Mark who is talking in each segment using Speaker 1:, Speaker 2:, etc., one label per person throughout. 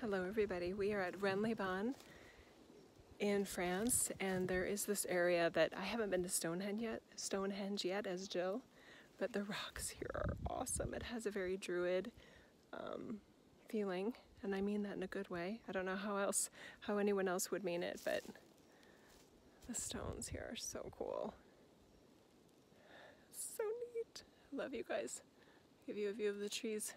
Speaker 1: Hello everybody, we are at Rennes-les-Bains in France, and there is this area that I haven't been to Stonehenge yet as Jill, but the rocks here are awesome. It has a very Druid feeling, and I mean that in a good way. I don't know how anyone else would mean it, but the stones here are so cool. So neat. I love you guys. Give you a view of the trees.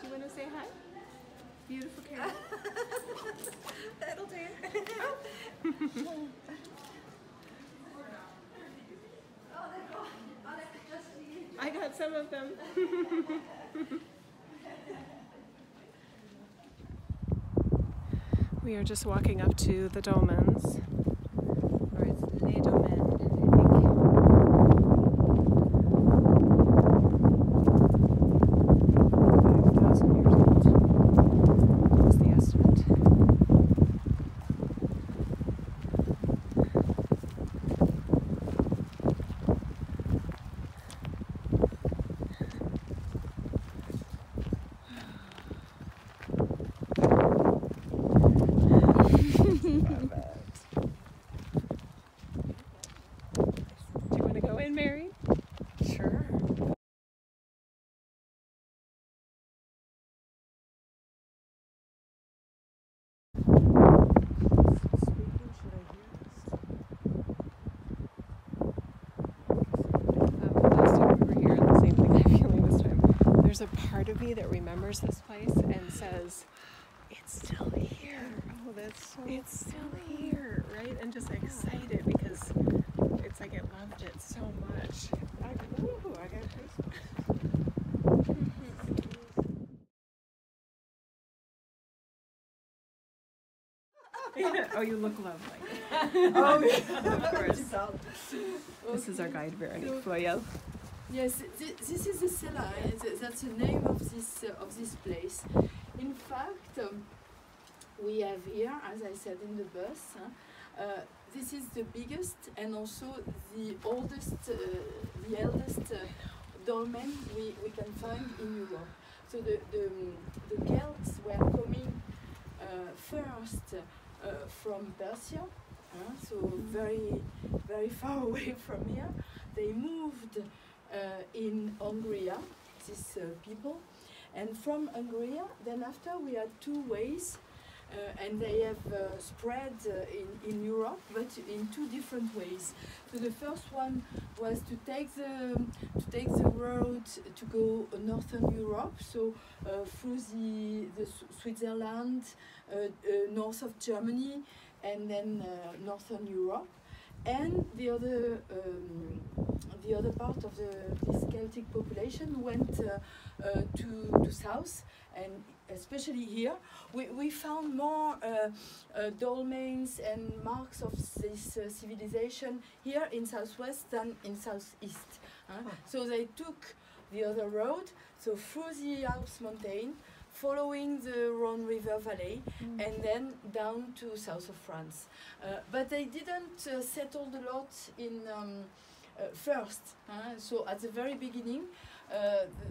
Speaker 1: Do you want to say hi? Beautiful Karen.
Speaker 2: That'll do.
Speaker 1: I got some of them. We are just walking up to the dolmens, or it's Les Domaines, I think. 5,000 years old is the estimate. Do you want to go in, Mary?
Speaker 2: Sure.
Speaker 1: Last time we were here, the same thing I'm feeling this time. There's a part of me that remembers this place and says, it's still here.
Speaker 2: Oh, that's so
Speaker 1: It's still here, right? And just excited because it's like it loved it so much.
Speaker 2: I got goosebumps.
Speaker 1: Oh, you look lovely.
Speaker 2: Oh,
Speaker 1: Of course. This is our guide, Veronique Floyel.
Speaker 3: Yes, this is the cellar. That's the name of this place. In fact, we have here, as I said in the bus, this is the biggest and also the oldest, the eldest dolmen we can find in Europe. So the Celts were coming first from Persia, so very far away from here. They moved in Hungary, these people, and from Hungary, then after we had two ways, and they have spread in Europe, but in two different ways. So the first one was to take the road to go northern Europe, so through the Switzerland, north of Germany, and then northern Europe. And the other part of this Celtic population went to south, and especially here, we found more dolmens and marks of this civilization here in southwest than in southeast. So they took the other road, so through the Alps mountain, following the Rhone River valley, and then down to south of France. But they didn't settle a lot in first. So at the very beginning,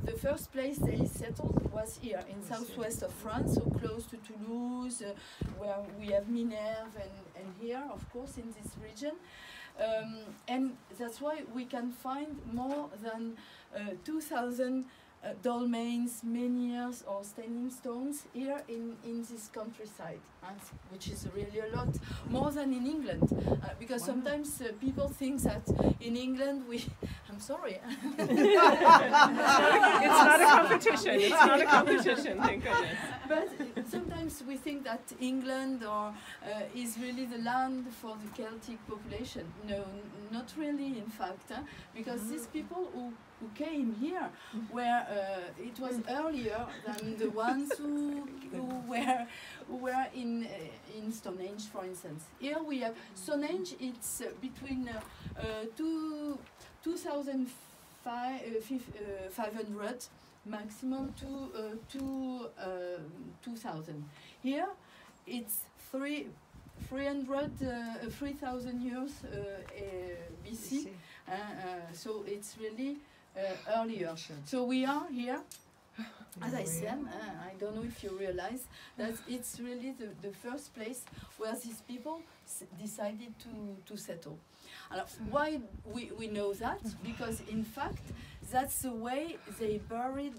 Speaker 3: the first place they settled was here in southwest of France, so close to Toulouse, where we have Minerve, and here, of course, in this region. And that's why we can find more than 2,000 dolmens, menhirs, or standing stones here in this countryside, which is really a lot, more than in England, because sometimes people think that in England I'm sorry.
Speaker 1: It's not a competition. It's not a competition, thank goodness.
Speaker 3: But sometimes we think that England or is really the land for the Celtic population. No, not really, in fact, because these people who came here were it was earlier than the ones who were in Stonehenge, for instance. Here we have Stonehenge. It's between 2,500 maximum to 2,000. Here it's 3,000 years BC. So it's really earlier. So we are here, as I said, I don't know if you realize that it's really the first place where these people decided to settle. Why we know that? Because in fact that's the way they buried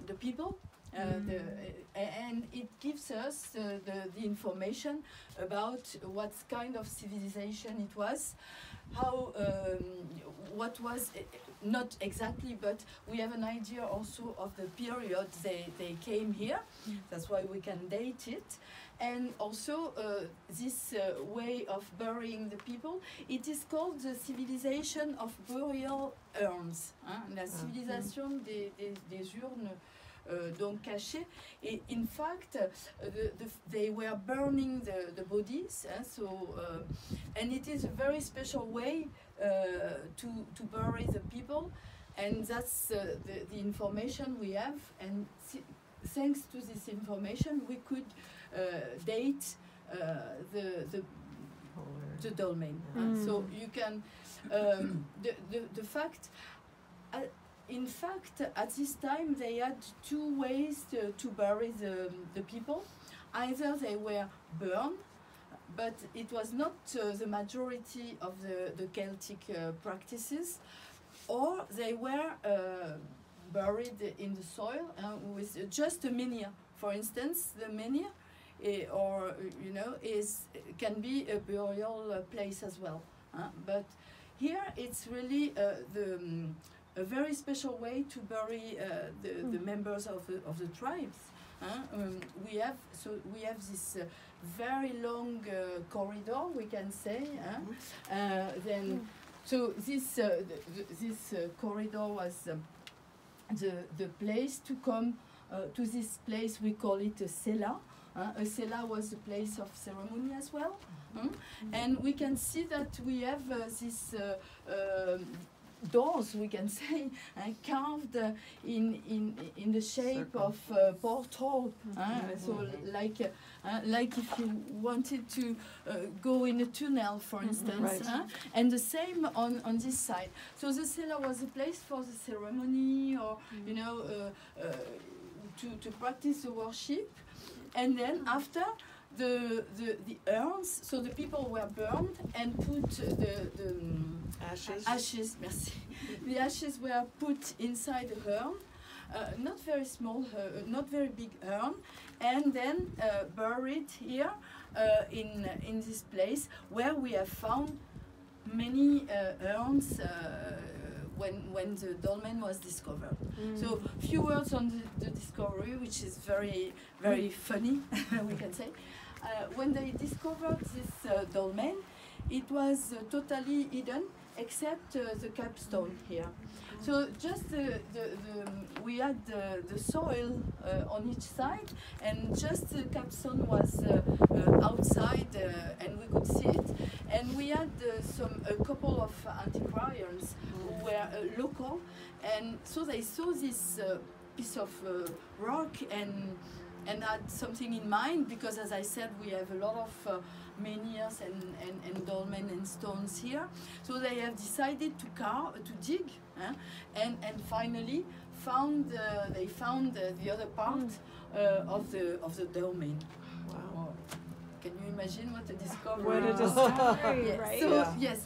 Speaker 3: the people. And it gives us the information about what kind of civilization it was, how what was, not exactly, but we have an idea also of the period they came here. That's why we can date it. And also this way of burying the people, it is called the civilization of burial urns. La civilisation des urnes donc cachées. In fact, they were burning the bodies, and it is a very special way to bury the people, and that's the information we have. And thanks to this information, we could date the dolmen. So you can the fact. In fact, at this time they had two ways to bury the people. Either they were burned, but it was not the majority of the Celtic practices, or they were buried in the soil with just a menhir. For instance, the menhir, or you know, can be a burial place as well. But here it's really a very special way to bury the members of the tribes. We have this very long corridor, we can say. So this corridor was the place to come to this place. We call it a cella. A cella was a place of ceremony as well. And we can see that we have this doors, we can say, carved in the shape of portal. So like if you wanted to go in a tunnel, for instance. And the same on this side. So the cella was a place for the ceremony, or you know, to practice the worship. And then after the urns, so the people were burned and put the ashes. Merci. The ashes were put inside a urn, not very small, not very big urn, and then buried here in this place where we have found many urns when the dolmen was discovered. So few words on the discovery, which is very, very funny, we can say. When they discovered this dolmen, it was totally hidden except the capstone here. So just we had the soil on each side, and just the capstone was outside, and we could see it. And we had a couple of antiquarians who were local, and so they saw this piece of rock and had something in mind, because as I said, we have a lot of menhirs and dolmen and stones here. So they have decided to dig, and finally they found the other part of the dolmen. Wow. Can you imagine what a discovery?
Speaker 2: What a discovery,
Speaker 3: yes.
Speaker 2: right?
Speaker 3: So yes.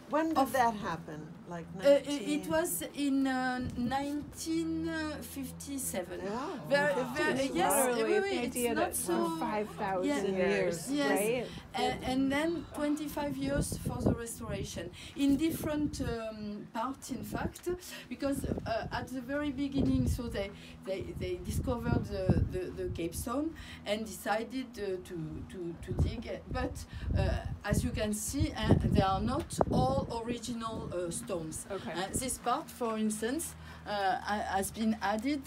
Speaker 2: When did that happen? like
Speaker 3: It was in 1957.
Speaker 2: Wow.
Speaker 3: Very,
Speaker 2: Wow.
Speaker 3: very,
Speaker 1: Just
Speaker 3: yes,
Speaker 1: literally
Speaker 3: wait,
Speaker 1: the
Speaker 3: it's
Speaker 1: idea
Speaker 3: not
Speaker 1: that
Speaker 3: so.
Speaker 1: for 5,000
Speaker 3: Yeah.
Speaker 1: years,
Speaker 3: Yes.
Speaker 1: right?
Speaker 3: And then 25 years for the restoration in different parts, in fact, because at the very beginning, so they discovered the Cape Stone and decided to dig it. But as you can see, they are not all original stones.
Speaker 1: Okay.
Speaker 3: This part, for instance, has been added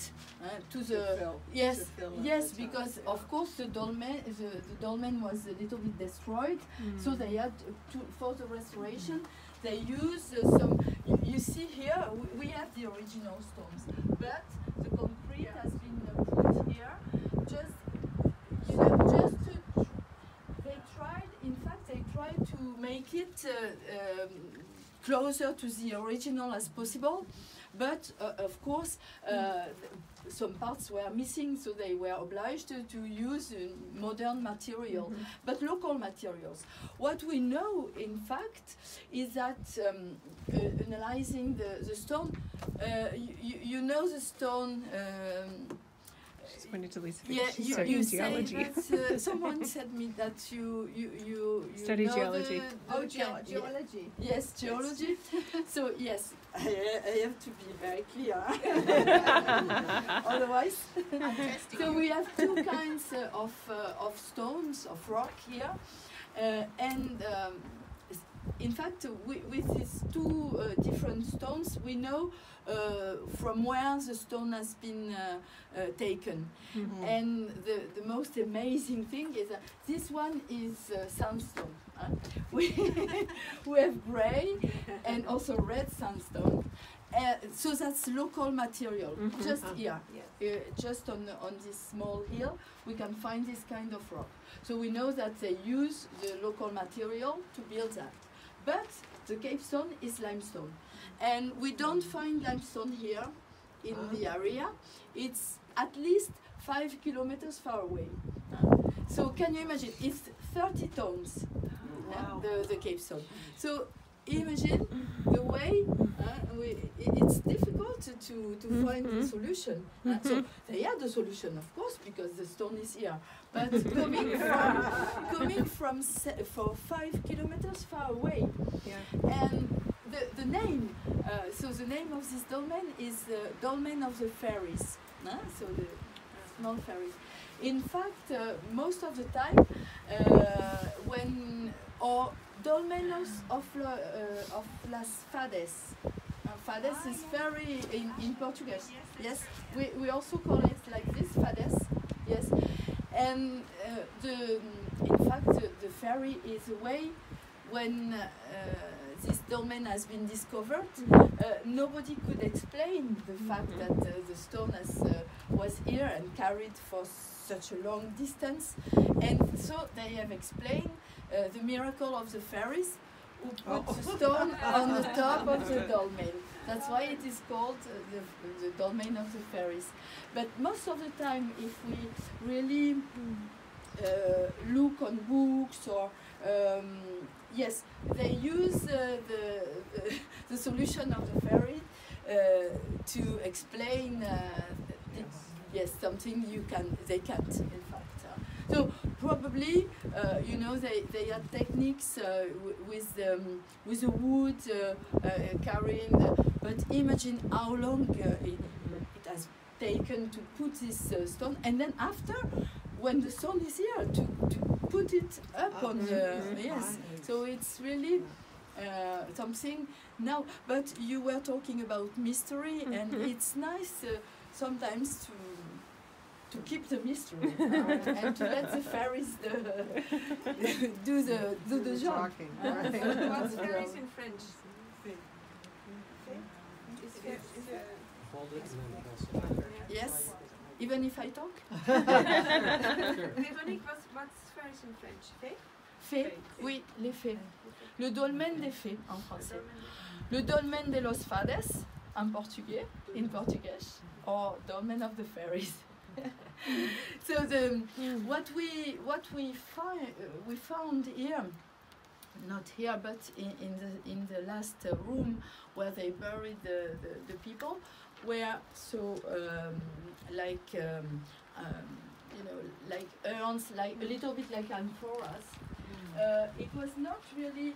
Speaker 3: to the
Speaker 2: fill.
Speaker 3: yes,
Speaker 2: To fill up
Speaker 3: yes,
Speaker 2: the top,
Speaker 3: because
Speaker 2: yeah.
Speaker 3: of course the dolmen was a little bit destroyed, so they had to, for the restoration they used some. You see here we have the original stones, but the concrete has been put here just just to. They tried to make it closer to the original as possible, but of course some parts were missing, so they were obliged to use modern material, but local materials. What we know, in fact, is that analyzing the stone, you know the stone.
Speaker 1: Just pointed to Lisa.
Speaker 3: Yeah,
Speaker 1: She's
Speaker 3: you
Speaker 1: studying
Speaker 3: say
Speaker 1: geology.
Speaker 3: that someone said me that you
Speaker 1: Study
Speaker 3: know
Speaker 1: geology.
Speaker 2: Geology.
Speaker 3: Yes, geology. So yes, I have to be very clear. Otherwise, so we have two kinds of stones, of rock here, and in fact, with these two different stones, we know from where the stone has been taken. And the most amazing thing is that this one is sandstone. We have grey and also red sandstone. So that's local material, just here. Just on this small hill, we can find this kind of rock. So we know that they use the local material to build that. But the Cape Stone is limestone. And we don't find limestone here in the area. It's at least 5 kilometers far away. So can you imagine? It's 30 tons, the Cape Stone. So imagine the way it's difficult to find the solution. So they had the solution, of course, because the stone is here. But coming from for 5 kilometers far away, and the name. So the name of this dolmen is the Dolmen of the Fairies. So the small fairies. In fact, most of the time, when or Dolmenos of las Fades. Fades is very in Portuguese. Yes, we also call it like this, Fades. Yes, and in fact the ferry is a way when this dolmen has been discovered. Nobody could explain the fact that the stone was here and carried for such a long distance, and so they have explained the miracle of the fairies who put the stone on the top of the dolmen. That's why it is called the Dolmen of the Fairies. But most of the time, if we really look on books or yes, they use the solution of the fairy to explain yes, something they can't, in fact. So probably, you know, they had techniques with the wood carrying. But imagine how long it has taken to put this stone, and then after, when the stone is here, to put it up on the yes. So it's really something now. But you were talking about mystery, and it's nice sometimes to keep the mystery and to let the fairies do the job.
Speaker 2: What's fairies in French?
Speaker 3: Yes, even if I talk.
Speaker 2: Véronique, what's fairies in French? Fée?
Speaker 3: Fées, oui, les fées. Le dolmen des fées en français. Le dolmen de los fades en portugais, in Portuguese, or dolmen of the fairies. So what we found here not here, but in the last room where they buried the people, were so like you know, like urns, like a little bit like amphoras. It was not really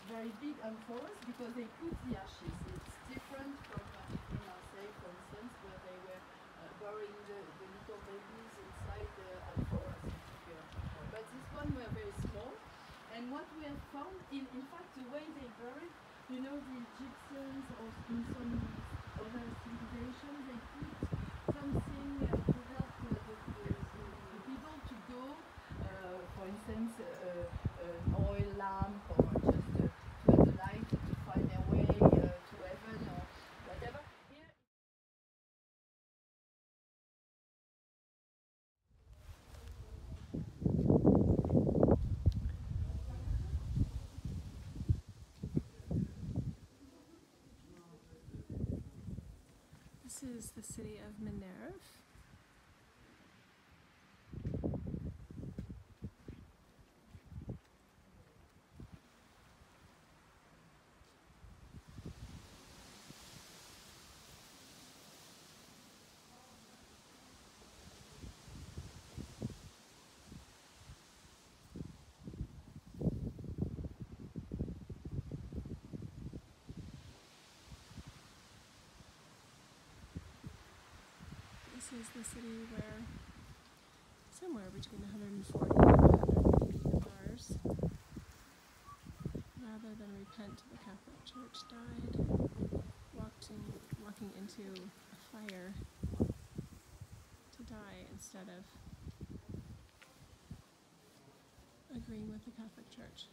Speaker 3: very big amphoras because they put the ashes. It's different from in Marseille, for instance, where they were burying the little babies inside the amphoras. But this one were very small. And what we have found, in fact, the way they buried, you know, the Egyptians or in some other civilizations, they put something to help the people to go, for instance, an oil lamp or just to have the light to find their way to heaven or whatever. Here,
Speaker 1: This is the city of Minerve. This is the city where somewhere between 140 and 180 Mars, rather than repent, the Catholic Church died, walking into a fire to die instead of agreeing with the Catholic Church.